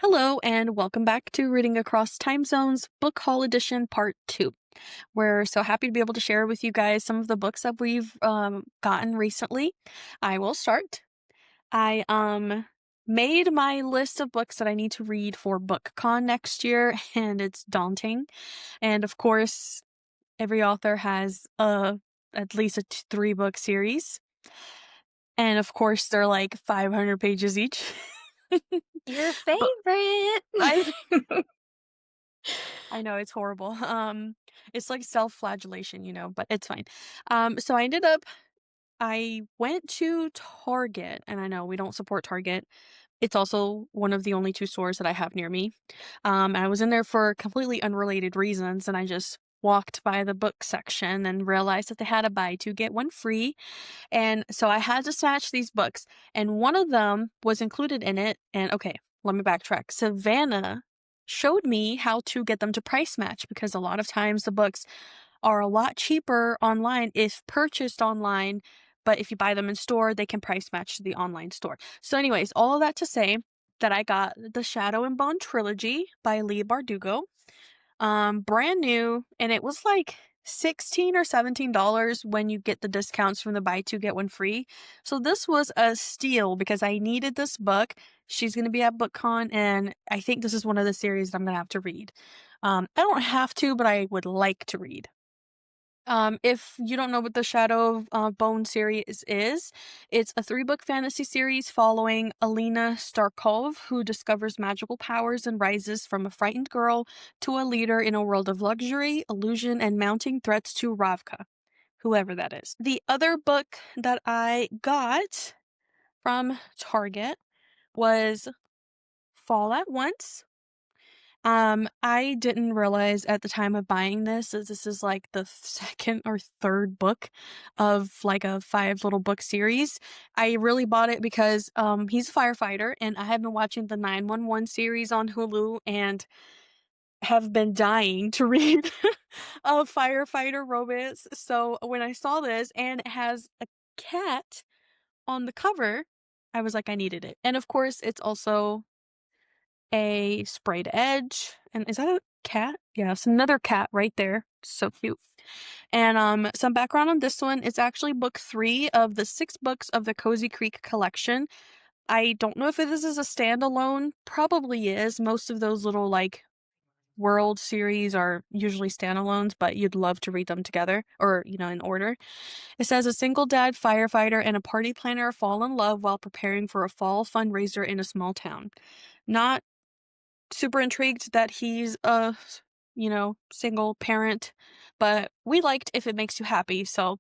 Hello, and welcome back to Reading Across Time Zones Bookhaul Edition Part 2. We're so happy to be able to share with you guys some of the books that we've gotten recently. I will start. I made my list of books that I need to read for BookCon next year, and it's daunting. And of course, every author has at least a 3-book series. And of course, they're like 500 pages each. Your But favorite. I I know it's horrible. It's like self-flagellation, but it's fine. So I went to Target, and I know we don't support Target. It's also one of the only 2 stores that I have near me. I was in there for completely unrelated reasons, and I just walked by the book section and realized that they had a buy 2 get 1 free, and so I had to snatch these books, and one of them was included in it. And okay, let me backtrack. Savannah showed me how to get them to price match because a lot of times the books are a lot cheaper online if purchased online, but if you buy them in store, they can price match to the online store. So, anyways, all of that to say that I got the Shadow and Bone trilogy by Lee Bardugo, brand new, and it was like 16 or $17 when you get the discounts from the buy 2 get 1 free. So this was a steal because I needed this book. She's going to be at BookCon, and I think this is one of the series that I'm going to have to read. I don't have to, but I would like to read. If you don't know what the Shadow of Bone series is, it's a 3-book fantasy series following Alina Starkov, who discovers magical powers and rises from a frightened girl to a leader in a world of luxury, illusion, and mounting threats to Ravka, whoever that is. The other book that I got from Target was Fall at Once. I didn't realize at the time of buying this that this is like the second or third book of like a 5 little book series. I really bought it because he's a firefighter, and I have been watching the 911 series on Hulu and have been dying to read a firefighter romance. So when I saw this and it has a cat on the cover, I was like, I needed it. And of course, it's also a sprayed edge. And is that a cat? Yeah, it's another cat right there. So cute. And some background on this one. It's actually book 3 of the 6 books of the Cozy Creek collection. I don't know if this is a standalone. Probably is. Most of those little like world series are usually standalones, but you'd love to read them together or, in order. It says a single dad firefighter and a party planner fall in love while preparing for a fall fundraiser in a small town. Not super intrigued that he's a, single parent, but we liked If It Makes You Happy, so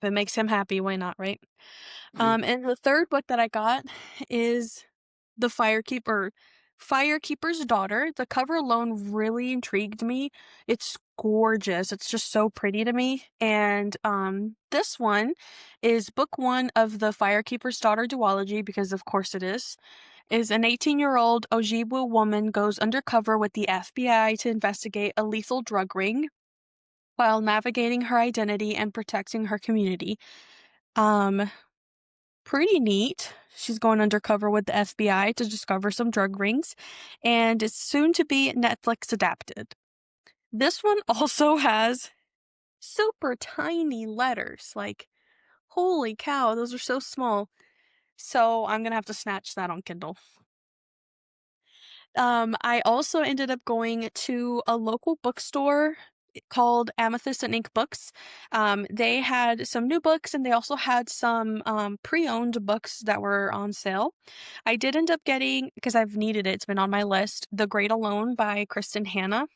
if it makes him happy, why not, right? And the third book that I got is The Firekeeper's Daughter. The cover alone really intrigued me. It's gorgeous. It's just so pretty to me. And this one is book 1 of the Firekeeper's Daughter duology, because of course it is an 18-year-old Ojibwe woman goes undercover with the FBI to investigate a lethal drug ring while navigating her identity and protecting her community. Um, Pretty neat. She's going undercover with the FBI to discover some drug rings, and it's soon to be Netflix adapted. This one also has super tiny letters. Like, holy cow, those are so small. So I'm gonna have to snatch that on Kindle. I also ended up going to a local bookstore called Amethyst and Ink Books. They had some new books, and they also had some pre-owned books that were on sale. I did end up getting, because I've needed it, it's been on my list, The Great Alone by Kristen Hanna.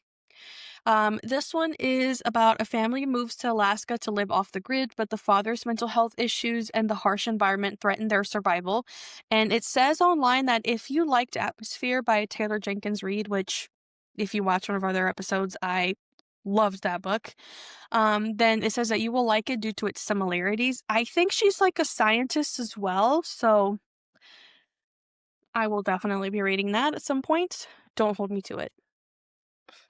This one is about a family who moves to Alaska to live off the grid, but the father's mental health issues and the harsh environment threaten their survival. And it says online that if you liked Atmosphere by Taylor Jenkins Reid, which if you watch one of our other episodes, I loved that book, then it says that you will like it due to its similarities. I think she's like a scientist as well, so I will definitely be reading that at some point. Don't hold me to it.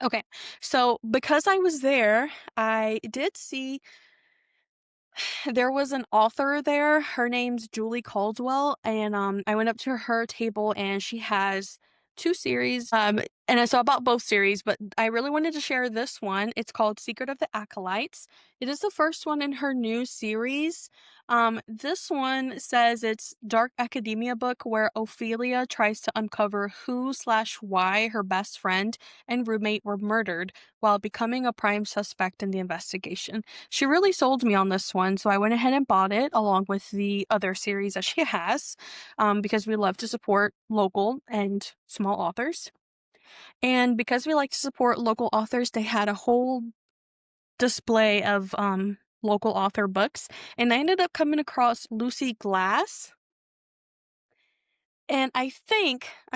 Okay, so because I was there, I did see There was an author there, her name's Julie Caldwell, and, I went up to her table and she has 2 series, and I saw about both series, but I really wanted to share this one. It's called Secret of the Acolytes. It is the first one in her new series. This one says it's dark academia book where Ophelia tries to uncover who/why her best friend and roommate were murdered while becoming a prime suspect in the investigation. She really sold me on this one, so I went ahead and bought it along with the other series that she has, because we love to support local and small authors. And because we like to support local authors, they had a whole display of local author books, and I ended up coming across Lucy Glass. And I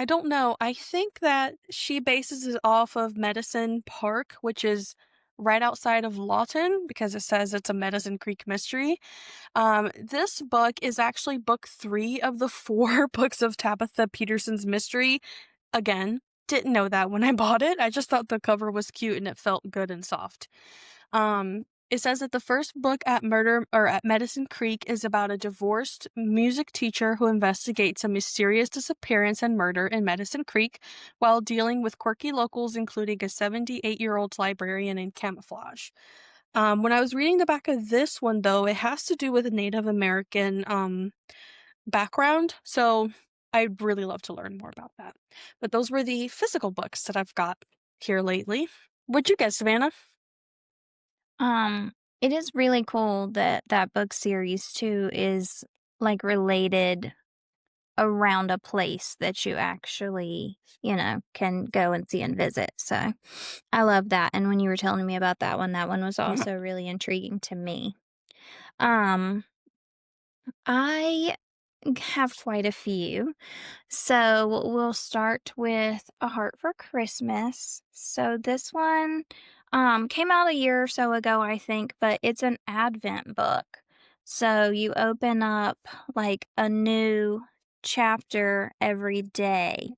don't know, I think that she bases it off of Medicine Park, which is right outside of Lawton because it says it's a Medicine Creek mystery. This book is actually book 3 of the 4 books of Tabitha Peterson's mystery. Again, didn't know that when I bought it. I just thought the cover was cute and it felt good and soft. It says that the first book at Medicine Creek is about a divorced music teacher who investigates a mysterious disappearance and murder in Medicine Creek while dealing with quirky locals, including a 78-year-old librarian in camouflage. When I was reading the back of this one, though, it has to do with a Native American background, so I'd really love to learn more about that. But those were the physical books that I've got here lately. What'd you get, Savannah? Um, it is really cool that that book series too is like related around a place that you actually, can go and see and visit. So I love that. And when you were telling me about that one was also really intriguing to me. Um, I have quite a few. So we'll start with A Heart for Christmas. So this one came out a year or so ago, I think, but it's an Advent book. So you open up like a new chapter every day,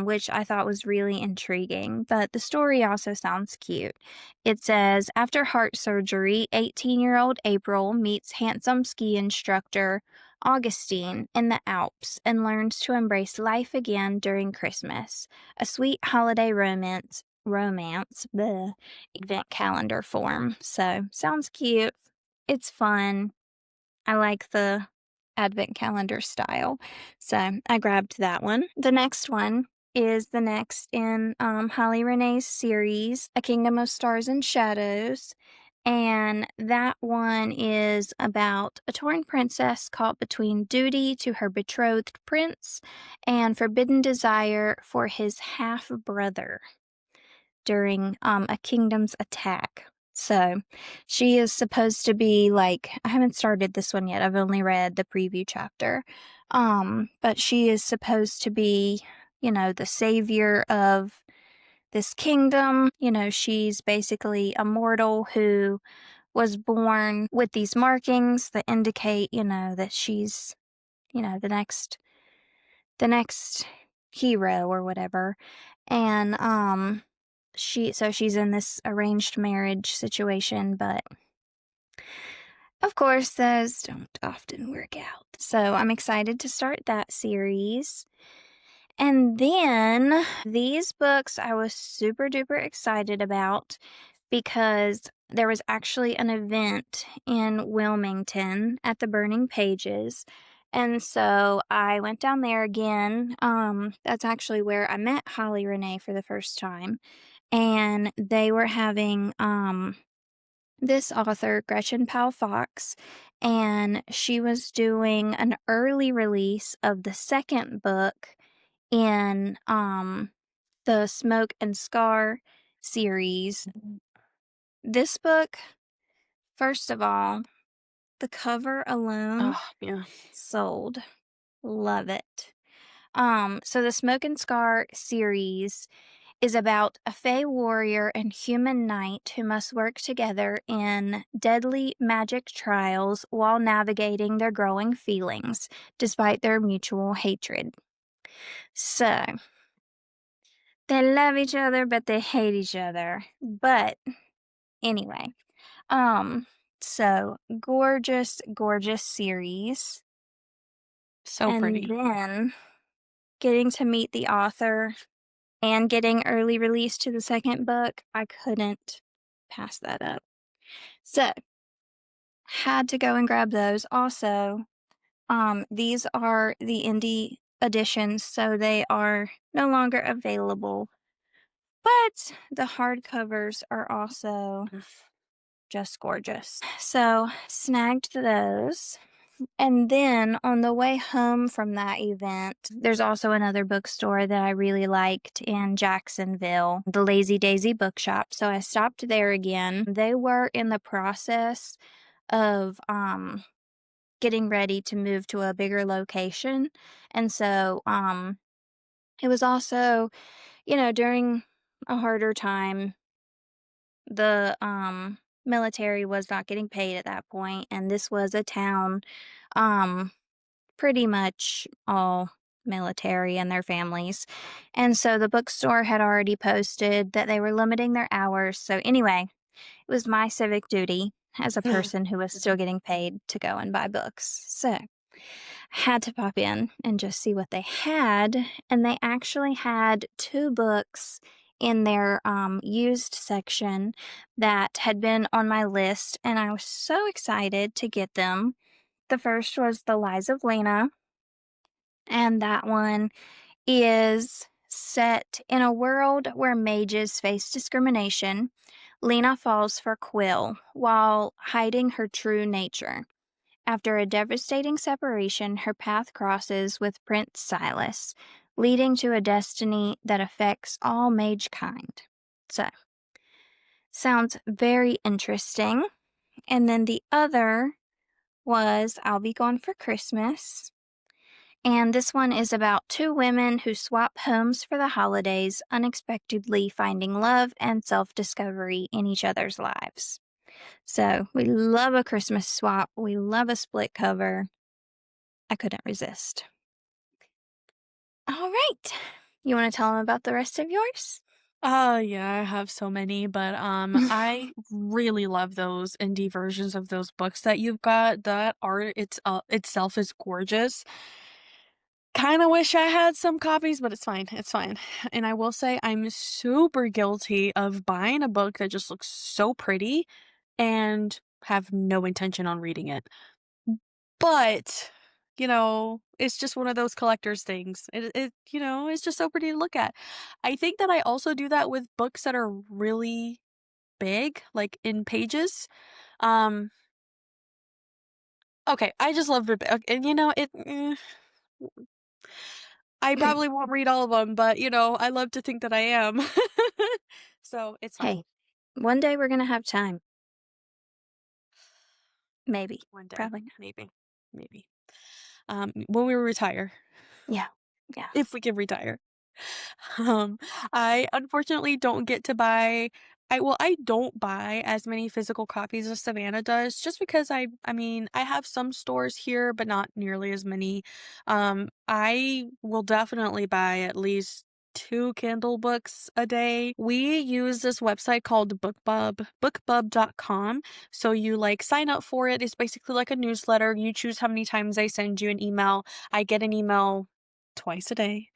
which I thought was really intriguing. But the story also sounds cute. It says after heart surgery, 18-year-old April meets handsome ski instructor Augustine in the Alps and learns to embrace life again during Christmas, a sweet holiday romance, event calendar form. So, sounds cute. It's fun. I like the advent calendar style. So, I grabbed that one. The next one is the next in Holly Renee's series, A Kingdom of Stars and Shadows. And that one is about a torn princess caught between duty to her betrothed prince and forbidden desire for his half brother during a kingdom's attack. So she is supposed to be like, I haven't started this one yet. I've only read the preview chapter. But she is supposed to be, the savior of this kingdom. She's basically a mortal who was born with these markings that indicate, that she's, the next hero or whatever. And she's in this arranged marriage situation, but of course those don't often work out. So I'm excited to start that series. And then these books I was super duper excited about because there was actually an event in Wilmington at the Burning Pages. And so I went down there again. That's actually where I met Holly Renee for the first time. And they were having this author, Gretchen Powell Fox, and she was doing an early release of the second book in the Smoke and Scar series. This book, first of all, the cover alone Oh, yeah. sold. Love it. So the Smoke and Scar series is about a Fey warrior and human knight who must work together in deadly magic trials while navigating their growing feelings despite their mutual hatred. So, they love each other, but they hate each other. But anyway, So, gorgeous, gorgeous series. So And pretty. then getting to meet the author and getting early release to the second book, I couldn't pass that up. So, had to go and grab those. Also, these are the indie editions, so they are no longer available. But the hardcovers are also just gorgeous. So, snagged those. And then on the way home from that event, there's also another bookstore that I really liked in Jacksonville, the Lazy Daisy Bookshop. So I stopped there again. They were in the process of getting ready to move to a bigger location. And so it was also, during a harder time, the military was not getting paid at that point, and this was a town um pretty much all military and their families. And so the bookstore had already posted that they were limiting their hours. So, anyway, it was my civic duty as a person who was still getting paid to go and buy books. So, I had to pop in and just see what they had. And they actually had two books in their used section that had been on my list. And I was so excited to get them. The first was The Lies of Lena, and that one is set in a world where mages face discrimination. Lena falls for Quill while hiding her true nature. After a devastating separation, her path crosses with Prince Silas, leading to a destiny that affects all mage kind. So, sounds very interesting. And then the other was I'll Be Gone for Christmas. And this one is about two women who swap homes for the holidays, unexpectedly finding love and self discovery in each other's lives. So, we love a Christmas swap. We love a split cover. I couldn't resist. All right. You want to tell them about the rest of yours? Yeah, I have so many, but I really love those indie versions of those books that you've got. That art itself is gorgeous. Kind of wish I had some copies, but it's fine. It's fine. And I will say I'm super guilty of buying a book that just looks so pretty and have no intention on reading it. But, it's just one of those collector's things. It's just so pretty to look at. I think that I also do that with books that are really big, like in pages. Um, okay, I just love it. And I probably won't read all of them, but I love to think that I am. So it's fine. Hey, one day we're going to have time. Maybe. One day, Probably not. maybe. When we retire, Yeah. Yeah. if we can retire. Um, I unfortunately don't get to buy I don't buy as many physical copies as Savannah does just because I mean, I have some stores here, but not nearly as many. I will definitely buy at least 2 Kindle books a day. We use this website called bookbub.com. So you like sign up for it. It's basically like a newsletter. You choose how many times they send you an email. I get an email twice a day.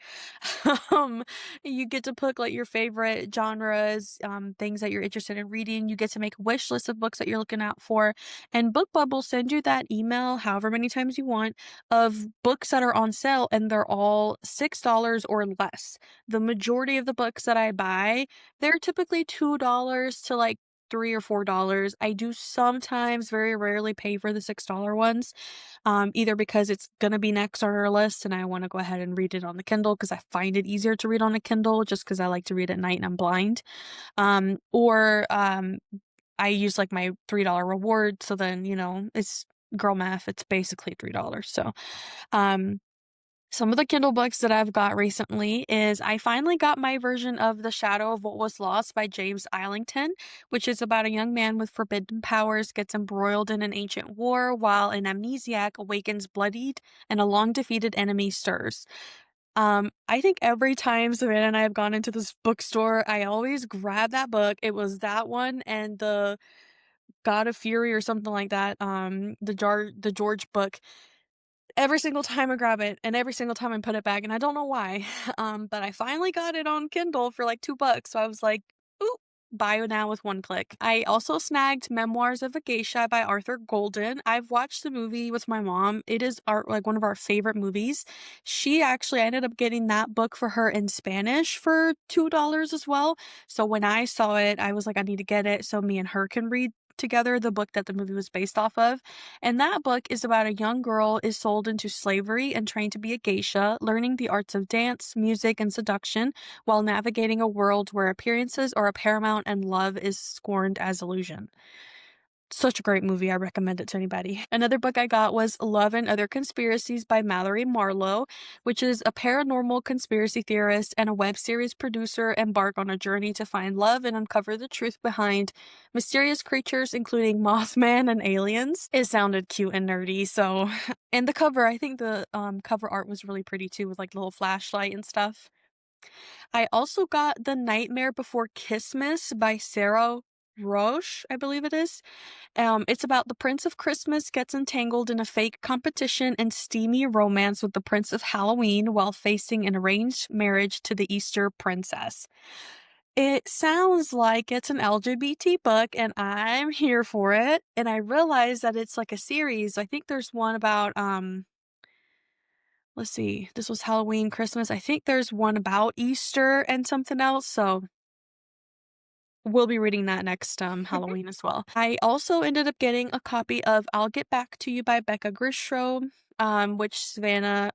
Um, you get to pick like your favorite genres, things that you're interested in reading. You get to make a wish list of books that you're looking out for. And BookBub will send you that email however many times you want of books that are on sale, and they're all $6 or less. The majority of the books that I buy, they're typically $2 to like $3 or $4. I do sometimes very rarely pay for the $6 ones, either because it's gonna be next on our list and I want to go ahead and read it on the Kindle because I find it easier to read on a Kindle just because I like to read at night and I'm blind. Or I use like my $3 reward, so then it's girl math. It's basically $3. So, um, some of the Kindle books that I've got recently is I finally got my version of The Shadow of What Was Lost by James Islington, which is about a young man with forbidden powers gets embroiled in an ancient war while an amnesiac awakens bloodied and a long defeated enemy stirs. I think every time Savannah and I have gone into this bookstore, I always grab that book. It was that one and the God of Fury or something like that, the George book. Every single time I grab it and every single time I put it back, and I don't know why, but I finally got it on Kindle for, like, 2 bucks, so I was like, "Ooh, buy it now with one click." I also snagged Memoirs of a Geisha by Arthur Golden. I've watched the movie with my mom. It is one of our favorite movies. I ended up getting that book for her in Spanish for $2 as well, so when I saw it, I was like, "I need to get it so me and her can read together the book that the movie was based off of." And that book is about a young girl is sold into slavery and trained to be a geisha, learning the arts of dance, music, and seduction while navigating a world where appearances are a paramount and love is scorned as illusion. Such a great movie, I recommend it to anybody. Another book I got was Love and Other Conspiracies by Mallory Marlowe, which is a paranormal conspiracy theorist and a web series producer embark on a journey to find love and uncover the truth behind mysterious creatures, including Mothman and aliens. It sounded cute and nerdy, so and the cover, I think the cover art was really pretty too, with like the little flashlight and stuff. I also got The Nightmare Before Christmas by Sarah Roche, I believe it is. It's about the Prince of Christmas gets entangled in a fake competition and steamy romance with the Prince of Halloween while facing an arranged marriage to the Easter princess. It sounds like it's an LGBT book, and I'm here for it. And I realize that it's like a series. I think there's one about let's see, this was Halloween, Christmas. I think there's one about Easter and something else. So we'll be reading that next, Halloween as well. I also ended up getting a copy of I'll Get Back to You by Becca Grishro, which Savannah,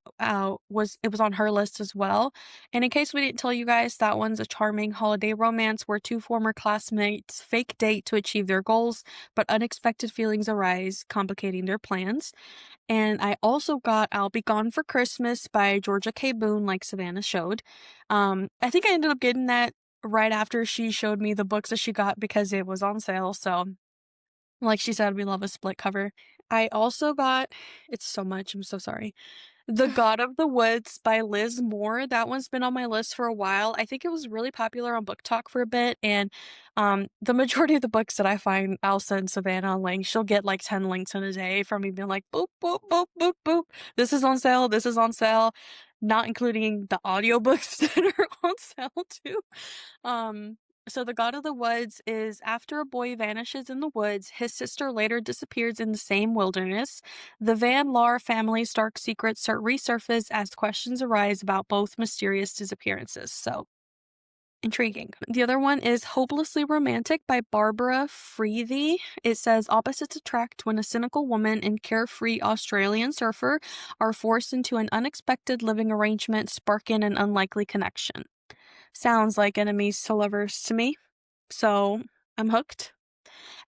was on her list as well. And in case we didn't tell you guys, that one's a charming holiday romance where two former classmates fake date to achieve their goals, but unexpected feelings arise, complicating their plans. And I also got I'll Be Gone for Christmas by Georgia K. Boone, like Savannah showed. I think I ended up getting that right after she showed me the books that she got because it was on sale, so, like she said, we love a split cover. I also got it's so much, I'm so sorry. The God of the Woods by Liz Moore. That one's been on my list for a while. I think it was really popular on Book Talk for a bit, and, the majority of the books that I find I'll send Savannah a link. She'll get, like, 10 links in a day from me being like, "Boop, boop, boop, boop, boop. This is on sale, this is on sale," not including the audiobooks that are on sale too. Um, so The God of the Woods is after a boy vanishes in the woods, his sister later disappears in the same wilderness. The Van Laar family's dark secrets start resurface as questions arise about both mysterious disappearances. So intriguing. The other one is Hopelessly Romantic by Barbara Freethy. It says opposites attract when a cynical woman and carefree Australian surfer are forced into an unexpected living arrangement, sparking an unlikely connection. Sounds like enemies to lovers to me. So I'm hooked.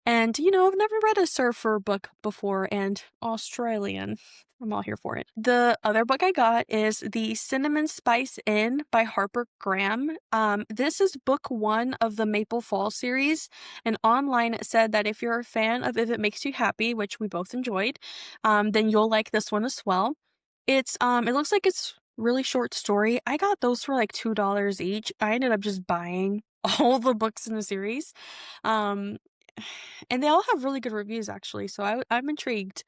And, I've never read a surfer book before, and Australian. I'm all here for it. The other book I got is The Cinnamon Spice Inn by Harper Graham. This is book one of the Maple Fall series, and online it said that if you're a fan of If It Makes You Happy, which we both enjoyed, then you'll like this one as well. It looks like it's really short story. I got those for like $2 each. I ended up just buying all the books in the series. Um, and they all have really good reviews actually, so I'm intrigued.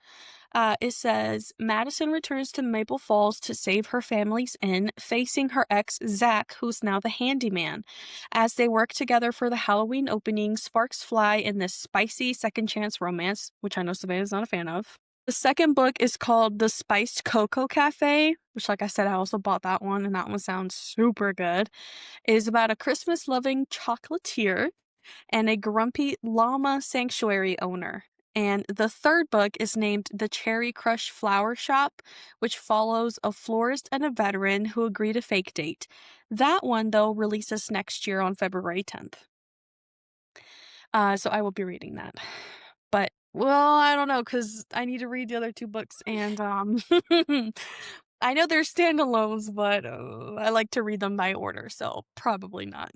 It says Madison returns to Maple Falls to save her family's inn, facing her ex Zach, who's now the handyman. As they work together for the Halloween opening, sparks fly in this spicy second chance romance, which I know Savannah's not a fan of. The second book is called The Spiced Cocoa Cafe, which, like I said, I also bought that one, and that one sounds super good. It is about a Christmas loving chocolatier and a grumpy llama sanctuary owner. And the third book is named The Cherry Crush Flower Shop, which follows a florist and a veteran who agree to fake date. That one, though, releases next year on February 10th. So I will be reading that. But, well, I don't know, because I need to read the other two books, and I know they're standalones, but I like to read them by order, so probably not.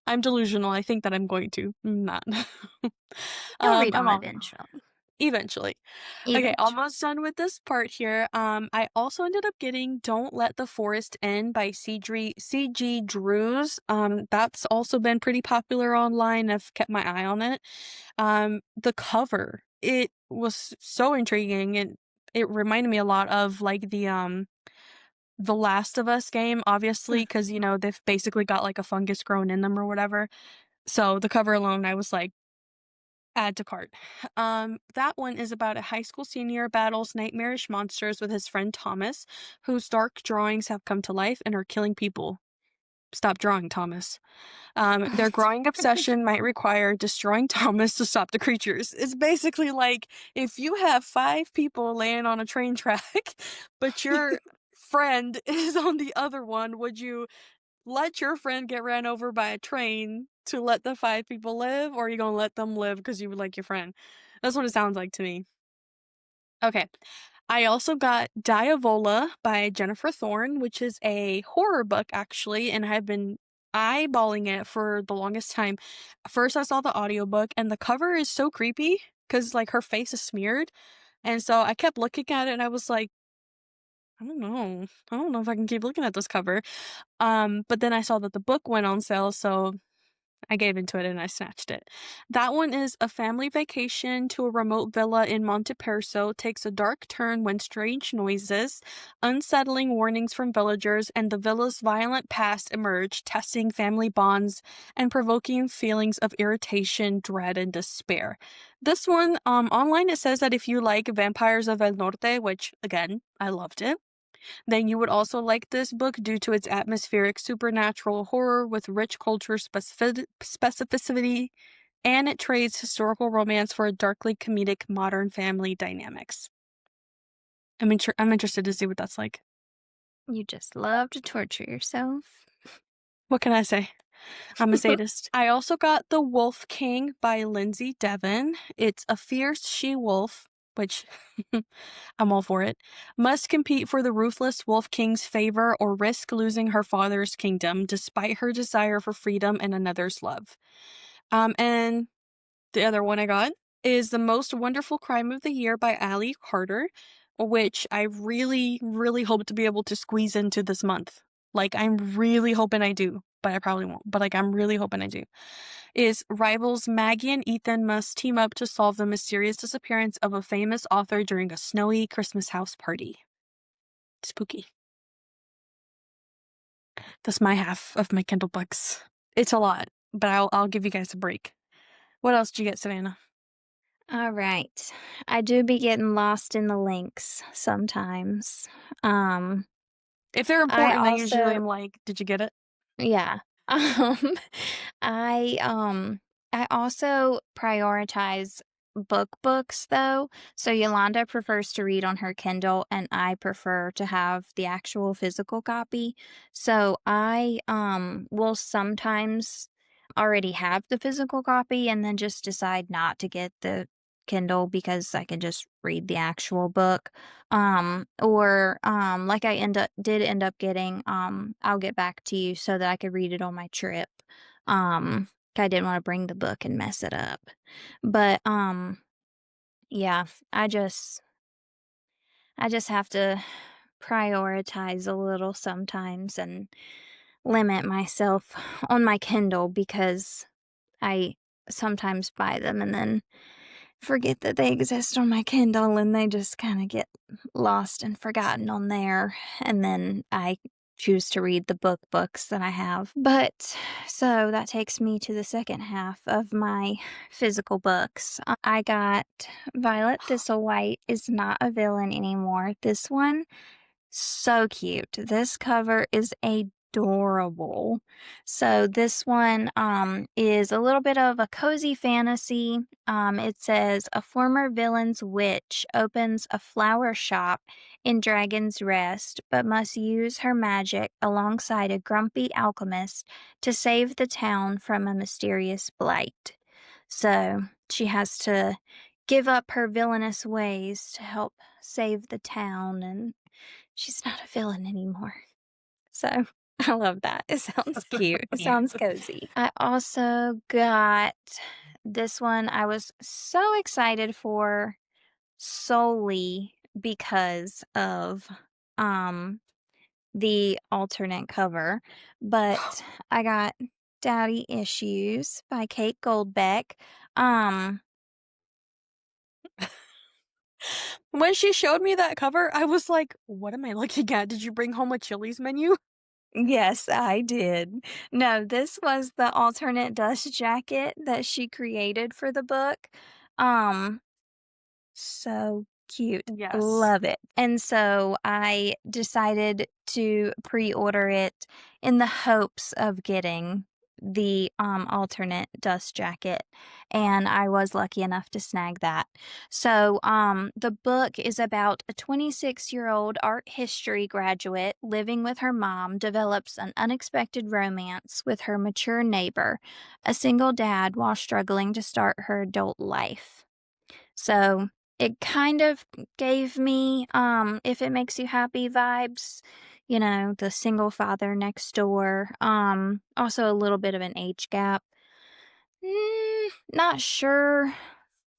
I'm delusional. I think that I'm going to. I'm not. You'll read I'm them all eventually. Eventually. Okay, Eventually. almost done with this part here. I also ended up getting Don't Let the Forest In by C.G. Drews. That's also been pretty popular online. I've kept my eye on it. The cover, it was so intriguing and it reminded me a lot of like the Last of Us game, obviously, because they've basically got like a fungus growing in them or whatever. So the cover alone, I was like, add to cart. That one is about a high school senior battles nightmarish monsters with his friend Thomas, whose dark drawings have come to life and are killing people. Stop drawing, Thomas. Their growing obsession might require destroying Thomas to stop the creatures. It's basically like if you have five people laying on a train track, but your friend is on the other one, would you let your friend get ran over by a train to let the five people live, or are you gonna let them live because you would like your friend? That's what it sounds like to me. Okay. I also got Diavola by Jennifer Thorne, which is a horror book actually, and I've been eyeballing it for the longest time. First I saw the audiobook and the cover is so creepy because like her face is smeared. And so I kept looking at it and I was like, I don't know. I don't know if I can keep looking at this cover. But then I saw that the book went on sale, so I gave into it and I snatched it. That one is a family vacation to a remote villa in Monteperso takes a dark turn when strange noises, unsettling warnings from villagers, and the villa's violent past emerge, testing family bonds and provoking feelings of irritation, dread, and despair. This one, online it says that if you like Vampires of El Norte, which again, I loved it, then you would also like this book due to its atmospheric supernatural horror with rich culture specificity, and it trades historical romance for a darkly comedic modern family dynamics. I'm interested to see what that's like. You just love to torture yourself. What can I say? I'm a sadist. I also got The Wolf King by Lindsay Devon. It's a fierce she-wolf, which I'm all for it, must compete for the ruthless Wolf King's favor or risk losing her father's kingdom despite her desire for freedom and another's love. And the other one I got is The Most Wonderful Crime of the Year by Ali Carter, which I really, really hope to be able to squeeze into this month. Like, I'm really hoping I do, but I probably won't. But, like, I'm really hoping I do. Is rivals Maggie and Ethan must team up to solve the mysterious disappearance of a famous author during a snowy Christmas house party. Spooky. That's my half of my Kindle books. It's a lot, but I'll give you guys a break. What else did you get, Savannah? All right. I do be getting lost in the links sometimes. Um, If they're I important, I usually also am like, "Did you get it?" yeah. Um, I, um, I also prioritize books, though. So Yolanda prefers to read on her Kindle, and I prefer to have the actual physical copy. So I, will sometimes already have the physical copy and then just decide not to get the Kindle because I can just read the actual book. Like I end up getting, I'll get back to you so that I could read it on my trip. Um, I didn't want to bring the book and mess it up. But yeah, I just have to prioritize a little sometimes and limit myself on my Kindle because I sometimes buy them and then forget that they exist on my Kindle and they just kind of get lost and forgotten on there. And then I choose to read the books that I have. But so that takes me to the second half of my physical books. I got Violet Thistlewhite is not a villain anymore. This one so cute. This cover is adorable. So this one is a little bit of a cozy fantasy. It says a former villain's witch opens a flower shop in Dragon's Rest, but must use her magic alongside a grumpy alchemist to save the town from a mysterious blight. So she has to give up her villainous ways to help save the town, and she's not a villain anymore. So, I love that. It sounds That's so cute. It cute. sounds cozy. I also got this one I was so excited for. solely because of, um, the alternate cover, but I got Daddy Issues by Kate Goldbeck. Um, When she showed me that cover, I was like, "What am I looking at? Did you bring home a Chili's menu?" yes, I did. No, this was the alternate dust jacket that she created for the book. Um, So cute. Yes. Love it. And so I decided to pre-order it in the hopes of getting the alternate dust jacket, and I was lucky enough to snag that. So the book is about a 26-year-old art history graduate living with her mom develops an unexpected romance with her mature neighbor, a single dad, while struggling to start her adult life. So, it kind of gave me, If It Makes You Happy vibes, the single father next door, also a little bit of an age gap. Not sure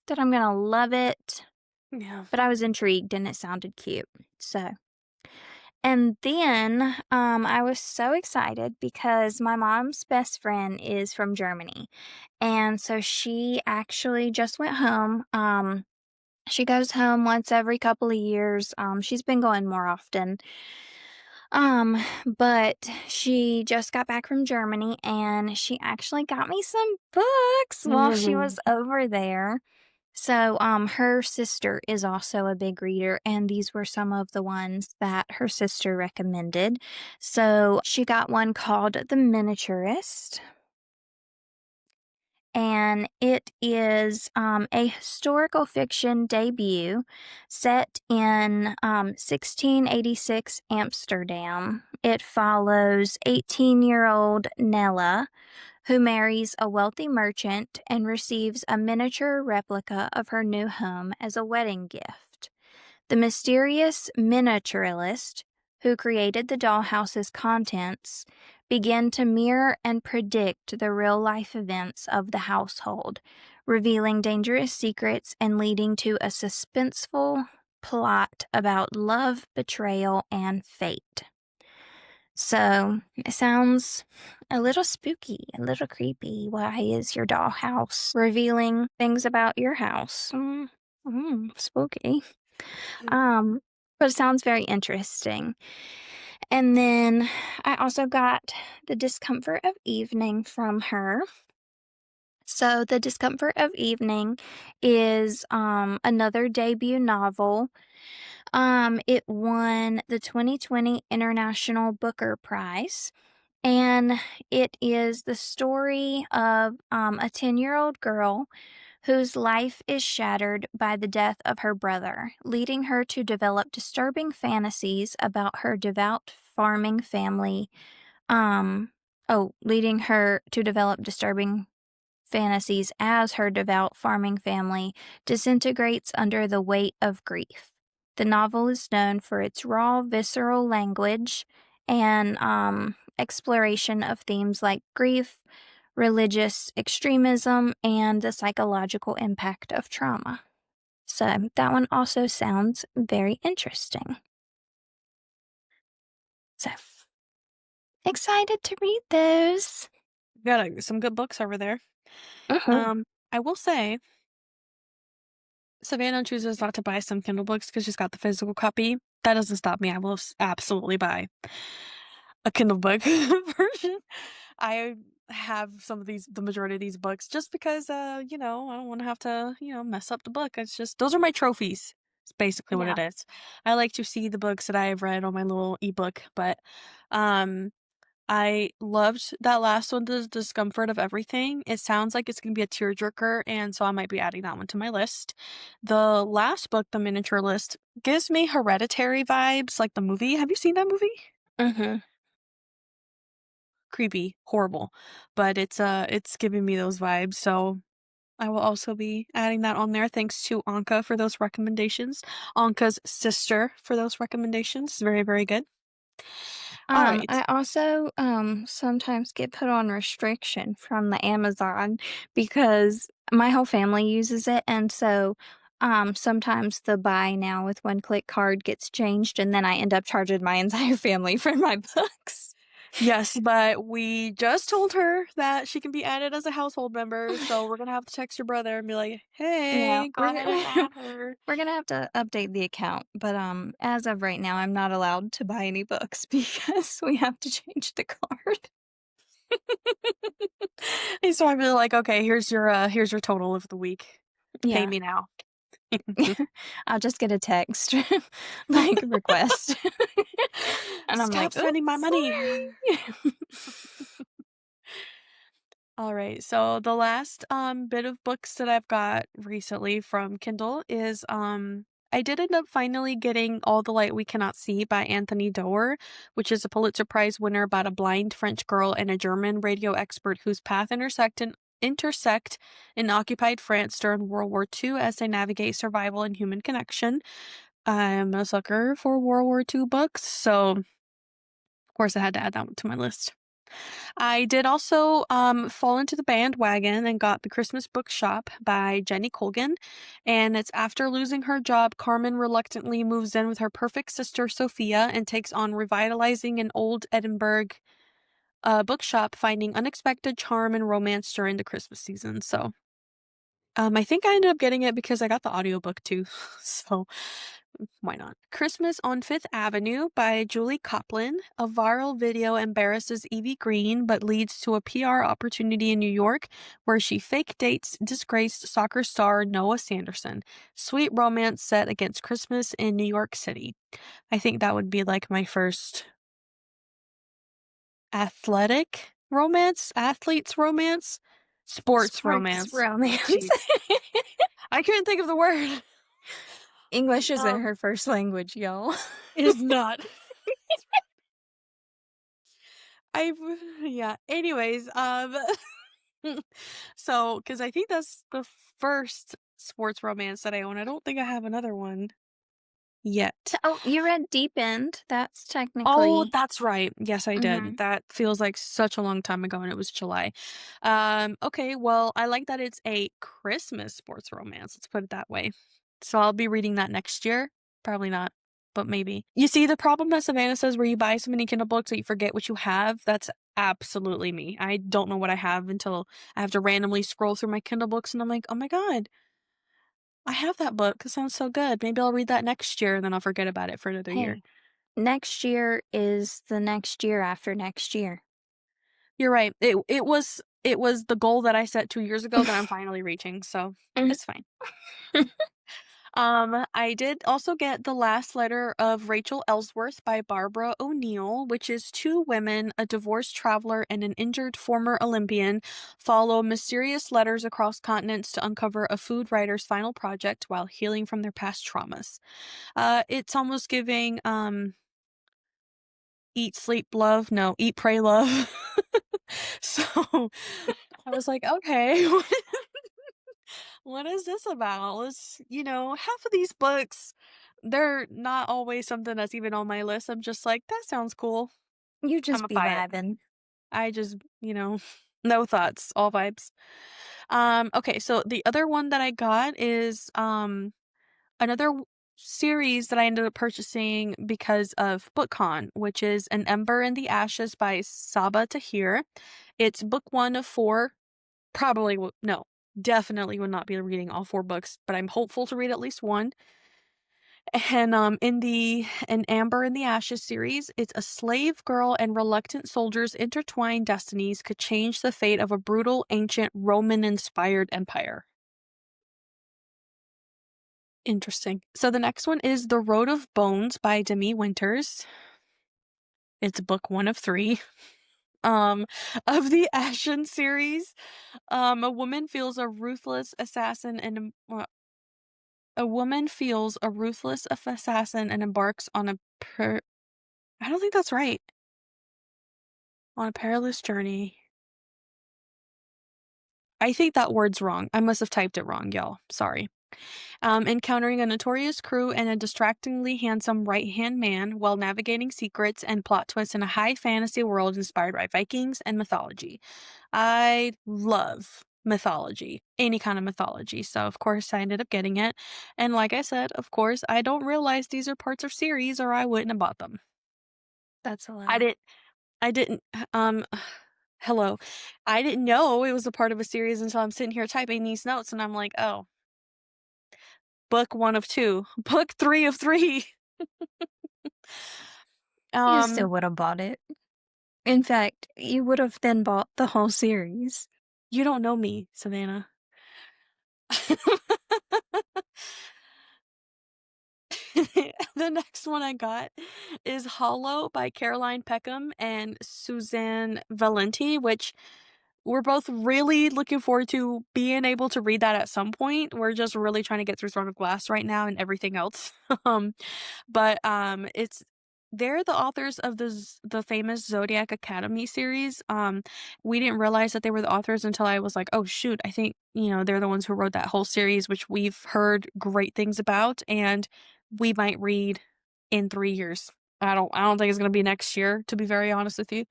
that I'm gonna love it, Yeah. but I was intrigued and it sounded cute. So, and then, I was so excited because my mom's best friend is from Germany, and so she actually just went home, she goes home once every couple of years. She's been going more often. But she just got back from Germany and she actually got me some books while she Mhm. was over there. So, her sister is also a big reader, and these were some of the ones that her sister recommended. So, she got one called The Miniaturist, and it is a historical fiction debut set in 1686 Amsterdam. It follows 18-year-old Nella, who marries a wealthy merchant and receives a miniature replica of her new home as a wedding gift. The mysterious miniaturalist who created the dollhouse's contents began to mirror and predict the real life events of the household, revealing dangerous secrets and leading to a suspenseful plot about love, betrayal, and fate. So it sounds a little spooky, a little creepy. Why is your dollhouse revealing things about your house? Spooky. Um, but it sounds very interesting. And then I also got The Discomfort of Evening from her. So, The Discomfort of Evening is another debut novel. It won the 2020 International Booker Prize. And it is the story of a 10-year-old girl whose life is shattered by the death of her brother, leading her to develop disturbing fantasies about her devout farming family. Leading her to develop disturbing fantasies as her devout farming family disintegrates under the weight of grief. The novel is known for its raw, visceral language and exploration of themes like grief, religious extremism, and the psychological impact of trauma. So that one also sounds very interesting. So excited to read those. Got some good books over there. Mhm. Um, I will say, Savannah chooses not to buy some Kindle books because she's got the physical copy. That doesn't stop me. I will absolutely buy a Kindle book version. I have the majority of these books just because, I don't want to have to, mess up the book. It's just, those are my trophies. It's basically what Yeah. it is. I like to see the books that I have read on my little ebook, but, um, I loved that last one, The Discomfort of Everything. It sounds like it's gonna be a tearjerker, and so I might be adding that one to my list. The last book, The Miniature List, gives me Hereditary vibes, like the movie. Have you seen that movie? Mhm. Creepy, horrible, but it's giving me those vibes, so I will also be adding that on there. Thanks to Anka for those recommendations. Anka's sister for those recommendations. Very, very good. All right. I also sometimes get put on restriction from the Amazon because my whole family uses it, and so Sometimes the buy now with one click card gets changed, and then I end up charging my entire family for my books. Yes, but we just told her that she can be added as a household member, so we're gonna have to text your brother and be like, Yeah, "Hey, go ahead and add her." we're gonna have to update the account, but, as of right now, I'm not allowed to buy any books because we have to change the card. And so I'd be like, "Okay, here's your total of the week. Pay Yeah. me now." I'll just get a text, like, request. And I'm "Stop like, spending my "Oops, money." sorry." All right. So the last bit of books that I've got recently from Kindle is I did end up finally getting All the Light We Cannot See by Anthony Doerr, which is a Pulitzer Prize winner about a blind French girl and a German radio expert whose path intersect in occupied France during World War II as they navigate survival and human connection. I'm a sucker for World War II books, so of course I had to add that one to my list. I did also fall into the bandwagon and got The Christmas Book Shop by Jenny Colgan. And it's after losing her job, Carmen reluctantly moves in with her perfect sister, Sophia, and takes on revitalizing an old Edinburgh bookshop, finding unexpected charm and romance during the Christmas season. So I think I ended up getting it because I got the audiobook too. So why not? Christmas on Fifth Avenue by Julie Copland. A viral video embarrasses Evie Green but leads to a PR opportunity in New York where she fake dates disgraced soccer star Noah Sanderson. Sweet romance set against Christmas in New York City. I think that would be like my first athletic romance, athlete's romance, sports Sports romance. romance. Jeez. I couldn't think of the word. English isn't Um, her first language, y'all. it is not. I yeah. Anyways, so because I think that's the first sports romance that I own. I don't think I have another one yet. Oh, you read Deep End. That's Oh, technically that's right. Yes, I did. mhm. That feels like such a long time ago, and it was July. Okay, well, I like that it's a Christmas sports romance. Let's put it that way. So I'll be reading that next year. Probably not, but maybe. You see, the problem that Savannah says where you buy so many Kindle books that you forget what you have, that's absolutely me. I don't know what I have until I have to randomly scroll through my Kindle books and I'm like, oh my God, I have that book. It sounds so good. Maybe I'll read that next year and then I'll forget about it for another year. Hey, next year is the next year after next year. You're right. It was the goal that I set 2 years ago that I'm finally reaching, so Mhm. it's fine. I did also get The Last Letter of Rachel Ellsworth by Barbara O'Neill, which is two women, a divorced traveler, and an injured former Olympian, follow mysterious letters across continents to uncover a food writer's final project while healing from their past traumas. It's almost giving Eat, Sleep, Love. No, Eat, Pray, Love. So I was like, okay, what is this about? Half of these books, they're not always something that's even on my list. I'm just like, that sounds cool. You I'm just gonna be buy it. vibing. I just, no thoughts, all vibes. Okay, so the other one that I got is another series that I ended up purchasing because of BookCon, which is An Ember in the Ashes by Saba Tahir. It's book one of four. Probably no, definitely would not be reading all 4 books, but I'm hopeful to read at least one. And, in the An Amber in the Ashes series, it's a slave girl and reluctant soldiers' intertwined destinies could change the fate of a brutal, ancient, Roman-inspired empire. Interesting. So the next one is The Road of Bones by Demi Winters. It's book 1 of 3. Um, of the Ashen series, a woman feels a ruthless assassin and a woman feels a ruthless assassin and embarks on I don't think that's right. On a perilous journey. I think that word's wrong. I must have typed it wrong, y'all. Sorry. Encountering a notorious crew and a distractingly handsome right-hand man while navigating secrets and plot twists in a high fantasy world inspired by Vikings and mythology. I love mythology, any kind of mythology. So, of course, I ended up getting it. And like I said, of course, I don't realize these are parts of series or I wouldn't have bought them. That's a I lot. didn't I didn't hello. I didn't know it was a part of a series until I'm sitting here typing these notes and I'm like, "Oh, book 1 of 2, book 3 of 3." You still Um, would have bought it. In fact, you would have then bought the whole series. you don't know me, Savannah. The next one I got is Hollow by Caroline Peckham and Suzanne Valenti, which we're both really looking forward to being able to read that at some point. We're just really trying to get through Throne of Glass right now and everything else. Um, it's they're the authors of the famous Zodiac Academy series. We didn't realize that they were the authors until I was like, "Oh shoot, I think, they're the ones who wrote that whole series," which we've heard great things about, and we might read in 3 years. I don't think it's gonna be next year, to be very honest with you,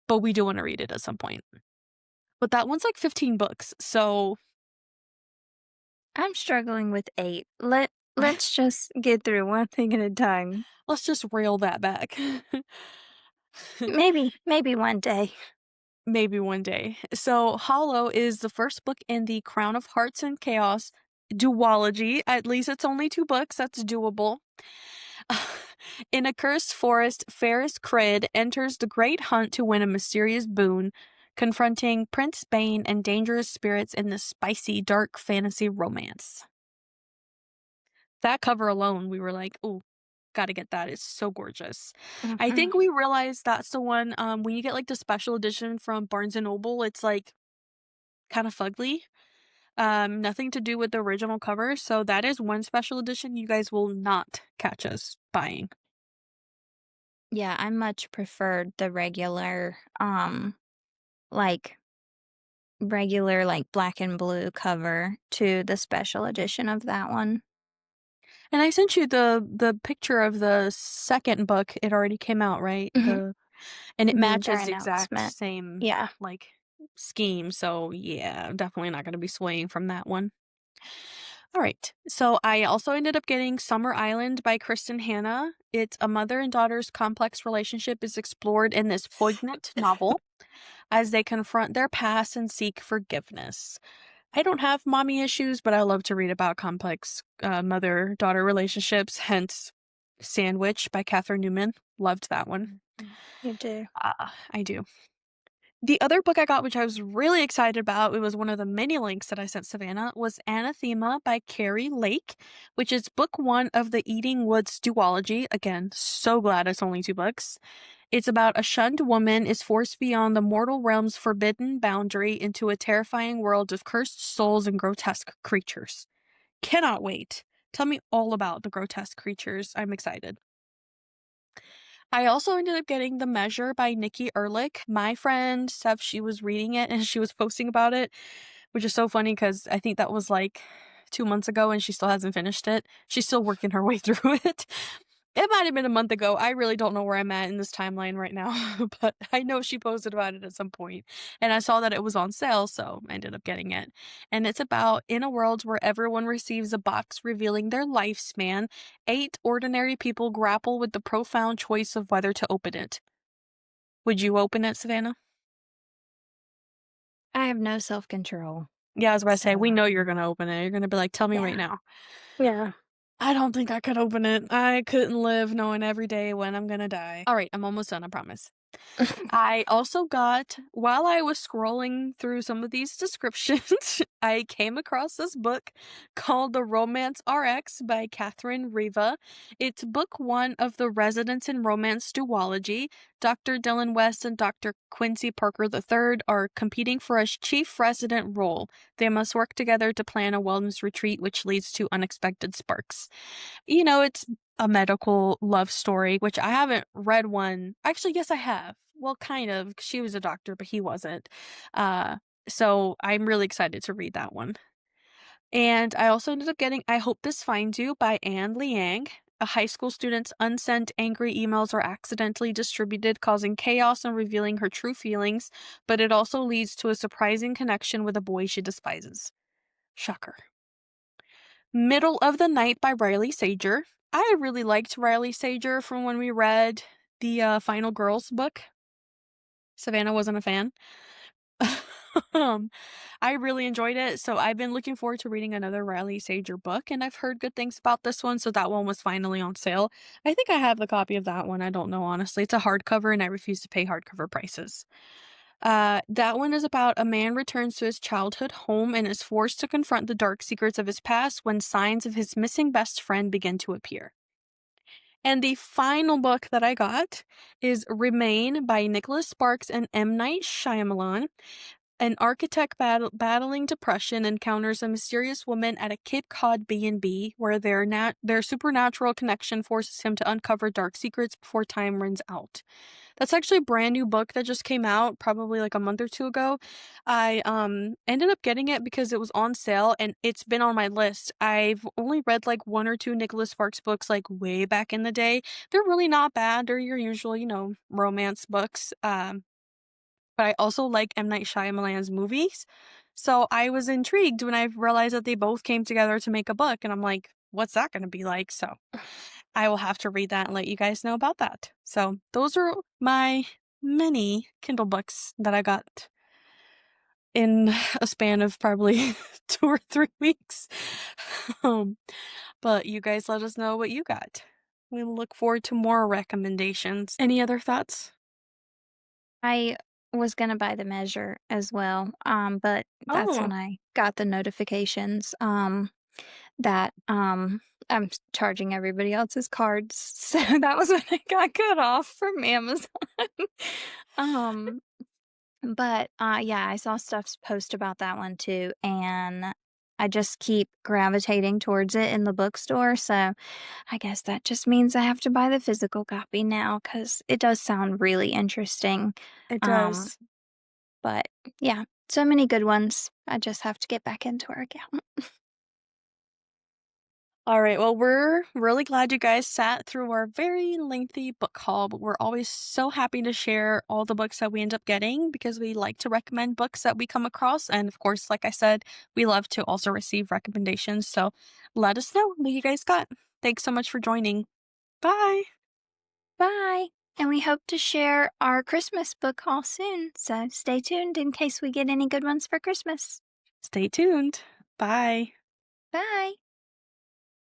but we do wanna read it at some point. But that one's like 15 books, so I'm struggling with 8. Let's just get through one thing at a time. let's just reel that back. Maybe one day. Maybe one day. So, Hollow is the first book in the Crown of Hearts and Chaos duology. At least it's only 2 books, that's doable. In a cursed forest, Ferris Crid enters the great hunt to win a mysterious boon, confronting Prince Bane and dangerous spirits in this spicy, dark fantasy romance. That cover alone, we were like, "Ooh, gotta get that. It's so gorgeous." I Mhm. think we realized that's the one, when you get, like, the special edition from Barnes& and Noble, it's, like, kinda fugly, nothing to do with the original cover, so that is one special edition you guys will not catch us buying. Yeah, I much preferred the like like black and blue cover to the special edition of that one. And I sent you the picture of the 2nd book, it already came out, right? Mhm. And it Their matches the exact announcement. same, Yeah. like, scheme, so yeah, definitely not gonna be swaying from that one. Alright, so I also ended up getting Summer Island by Kristen Hanna. It's a mother and daughter's complex relationship is explored in this poignant novel as they confront their past and seek forgiveness. I don't have mommy issues, but I love to read about complex mother-daughter relationships, hence Sandwich by Catherine Newman. Loved that one. Mhm. You do. I do. The other book I got, which I was really excited about, it was one of the many links that I sent Savannah, was Anathema by Carrie Lake, which is book 1 of the Eating Woods duology. Again, so glad it's only 2 books. It's about a shunned woman is forced beyond the mortal realm's forbidden boundary into a terrifying world of cursed souls and grotesque creatures. Cannot wait. Tell me all about the grotesque creatures. I'm excited. I also ended up getting The Measure by Nikki Erlich. My friend Steph, she was reading it and she was posting about it, which is so funny because I think that was like 2 months ago and she still hasn't finished it. She's still working her way through it. It might have been a month ago. I really don't know where I'm at in this timeline right now, but I know she posted about it at some point, and I saw that it was on sale, so I ended up getting it. And it's about in a world where everyone receives a box revealing their lifespan, 8 ordinary people grapple with the profound choice of whether to open it. Would you open it, Savannah? I have no self-control. Yeah, I was about to say, we So, know you're gonna open it. You're gonna be like, "Tell me right yeah. now." Yeah. I don't think I could open it. I couldn't live knowing every day when I'm gonna die. Alright, I'm almost done, I promise. I also got while I was scrolling through some of these descriptions, I came across this book called The Romance RX by Catherine Riva. It's book 1 of the Residence in Romance duology. Dr. Dylan West and Dr. Quincy Parker III are competing for a chief resident role. They must work together to plan a wellness retreat, which leads to unexpected sparks. It's a medical love story, which I haven't read one. Actually, yes, I have. Well, kind of. She was a doctor, but he wasn't. Uh, so I'm really excited to read that one. And I also ended up getting I Hope This Finds You by Anne Liang. A high school student's unsent angry emails are accidentally distributed, causing chaos and revealing her true feelings, but it also leads to a surprising connection with a boy she despises. Shocker. Middle of the Night by Riley Sager. I really liked Riley Sager from when we read the Final Girls book. Savannah wasn't a fan. um, I really enjoyed it, so I've been looking forward to reading another Riley Sager book, and I've heard good things about this one, so that one was finally on sale. I think I have the copy of that one. I don't know, honestly. It's a hardcover, and I refuse to pay hardcover prices. That one is about a man returns to his childhood home and is forced to confront the dark secrets of his past when signs of his missing best friend begin to appear. And the final book that I got is Remain by Nicholas Sparks and M. Night Shyamalan. An architect battling depression encounters a mysterious woman at a Cape Cod B&B where their supernatural connection forces him to uncover dark secrets before time runs out. That's actually a brand new book that just came out probably like a month or two ago. I ended up getting it because it was on sale and it's been on my list. I've only read like one or two Nicholas Sparks books like way back in the day. They're really not bad. They're your usual, romance books. But I also like M. Night Shyamalan's movies. So I was intrigued when I realized that they both came together to make a book, and I'm like, what's that gonna be like? So I will have to read that and let you guys know about that. So those are my many Kindle books that I got in a span of probably 2 or 3 weeks. Um, but you guys let us know what you got. We look forward to more recommendations. Any other thoughts? I was gonna buy the measure as well, but that's Oh, when I got the notifications, that, I'm charging everybody else's cards, so that was when I got cut off from Amazon. Um, but, yeah, I saw stuff post about that one too, and I just keep gravitating towards it in the bookstore, so I guess that just means I have to buy the physical copy now because it does sound really interesting. it Um, does. but yeah, so many good ones. I just have to get back into our account. All right. Well, we're really glad you guys sat through our very lengthy book haul, but we're always so happy to share all the books that we end up getting because we like to recommend books that we come across. And of course, like I said, we love to also receive recommendations. So let us know what you guys got. Thanks so much for joining. Bye. Bye. And we hope to share our Christmas book haul soon, so stay tuned in case we get any good ones for Christmas. Stay tuned. Bye. Bye.